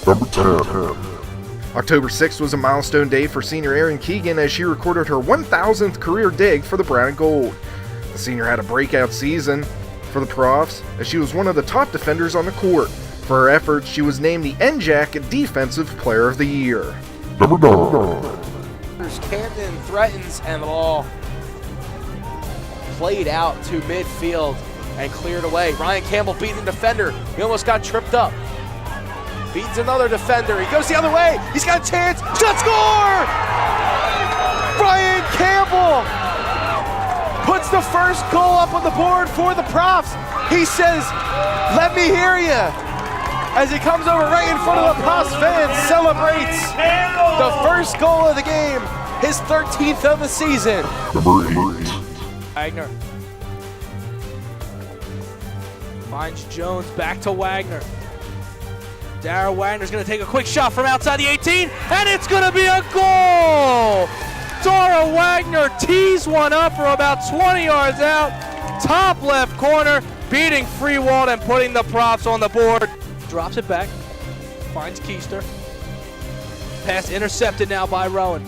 Number 10. October 6th was a milestone day for senior Erin Keegan as she recorded her 1,000th career dig for the Brown and Gold. The senior had a breakout season for the Profs as she was one of the top defenders on the court. For her efforts, she was named the NJAC Defensive Player of the Year. Number 9. Camden threatens and the ball played out to midfield and cleared away. Ryan Campbell beating the defender. He almost got tripped up. Beats another defender. He goes the other way. He's got a chance. Shot score! Ryan Campbell puts the first goal up on the board for the Profs. He says, "Let me hear you." As he comes over right in front of the Profs fans, celebrates the first goal of the game, his 13th of the season. Number 8. Wagner finds Jones, back to Wagner. Dara Wagner's going to take a quick shot from outside the 18, and it's going to be a goal! Dara Wagner tees one up from about 20 yards out, top left corner, beating Freewald and putting the Profs on the board. Drops it back, finds Keister. Pass intercepted now by Rowan.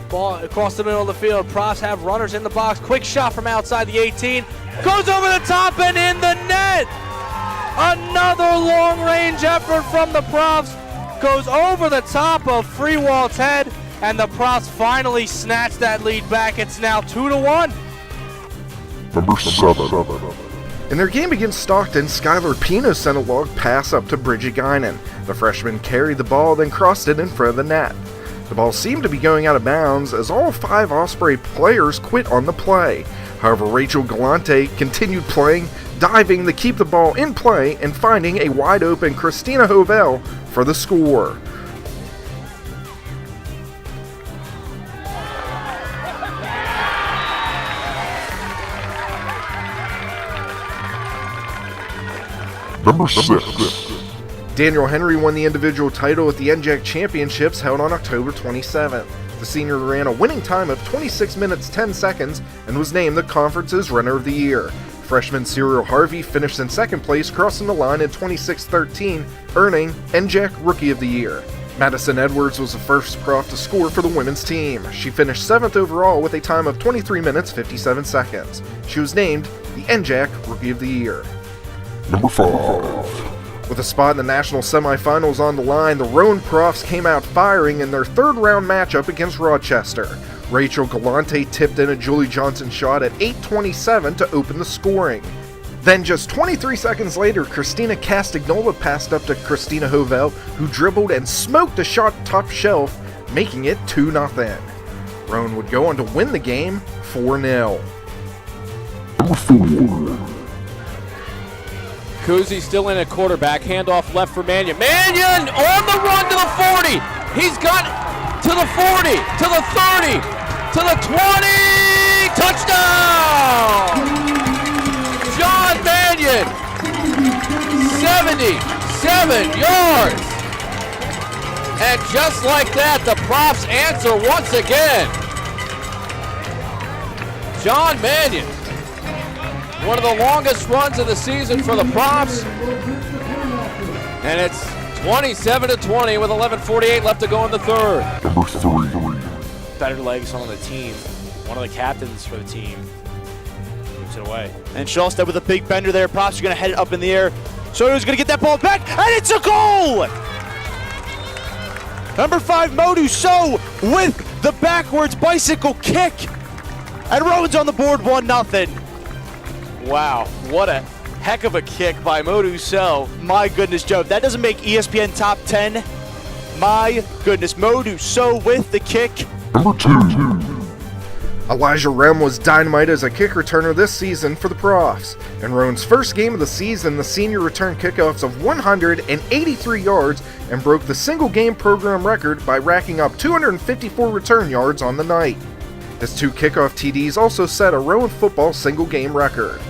Ball across the middle of the field. Profs have runners in the box. Quick shot from outside the 18. Goes over the top and in the net. Another long-range effort from the Profs. Goes over the top of Freewald's head, and the Profs finally snatch that lead back. It's now 2-1. Number 7. In their game against Stockton, Skylar Pino sent a long pass up to Bridget Guinan. The freshman carried the ball, then crossed it in front of the net. The ball seemed to be going out of bounds as all 5 Osprey players quit on the play. However, Rachel Galante continued playing, diving to keep the ball in play and finding a wide-open Christina Hovell for the score. Number 6. Daniel Henry won the individual title at the NJAC Championships held on October 27th. The senior ran a winning time of 26 minutes 10 seconds and was named the conference's Runner of the Year. Freshman Cyril Harvey finished in second place, crossing the line in 26:13, earning NJAC Rookie of the Year. Madison Edwards was the first Prof to score for the women's team. She finished 7th overall with a time of 23 minutes 57 seconds. She was named the NJAC Rookie of the Year. Number 5. With a spot in the national semifinals on the line, the Rowan Profs came out firing in their third-round matchup against Rochester. Rachel Galante tipped in a Julie Johnson shot at 8:27 to open the scoring. Then just 23 seconds later, Christina Castagnola passed up to Christina Hovell, who dribbled and smoked a shot top shelf, making it 2-0. Rowan would go on to win the game 4-0. Number 4. Kuzi still in at quarterback, handoff left for Mannion. Mannion on the run to the 40. He's got to the 40, to the 30, to the 20. Touchdown! John Mannion, 77 yards. And just like that, the Profs answer once again. John Mannion. One of the longest runs of the season for the Profs. And it's 27-20 with 11:48 left to go in the third. Number 3. Better legs on the team. One of the captains for the team moves it away. And Shawstad with a big bender there. Profs are going to head it up in the air. Soto's going to get that ball back, and it's a goal! Number 5, Modu So with the backwards bicycle kick. And Rowan's on the board 1-0. Wow, what a heck of a kick by Modu So. My goodness, Joe, if that doesn't make ESPN top 10. My goodness, Modu So with the kick. Number 2. Elijah Rem was dynamite as a kick returner this season for the Profs. In Rowan's first game of the season, the senior returned kickoffs of 183 yards and broke the single-game program record by racking up 254 return yards on the night. His 2 kickoff TDs also set a Rowan football single-game record.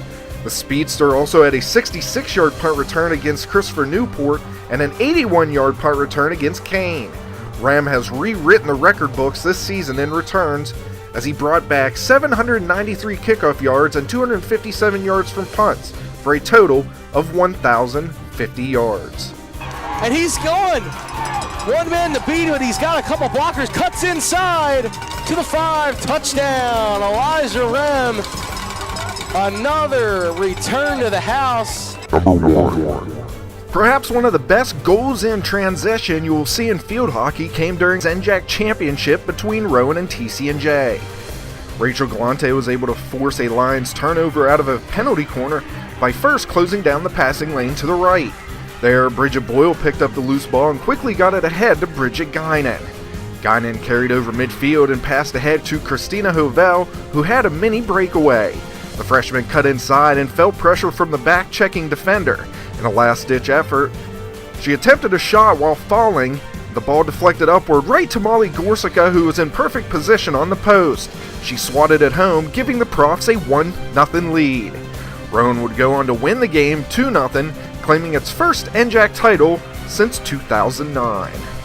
The speedster also had a 66-yard punt return against Christopher Newport and an 81-yard punt return against Kane. Rem has rewritten the record books this season in returns as he brought back 793 kickoff yards and 257 yards from punts for a total of 1,050 yards. and he's gone. One man to beat, but he's got a couple blockers. Cuts inside to the 5. Touchdown, Elijah Rem. Another return to the house. Number 1. Perhaps one of the best goals in transition you will see in field hockey came during the NJAC championship between Rowan and TC&J. Rachel Galante was able to force a Lions turnover out of a penalty corner by first closing down the passing lane to the right. There, Bridget Boyle picked up the loose ball and quickly got it ahead to Bridget Guinan. Guinan carried over midfield and passed ahead to Christina Hovell, who had a mini breakaway. The freshman cut inside and felt pressure from the back-checking defender. In a last-ditch effort, she attempted a shot while falling. The ball deflected upward right to Molly Gorsica, who was in perfect position on the post. She swatted it home, giving the Profs a 1-0 lead. Rowan would go on to win the game 2-0, claiming its first NJAC title since 2009.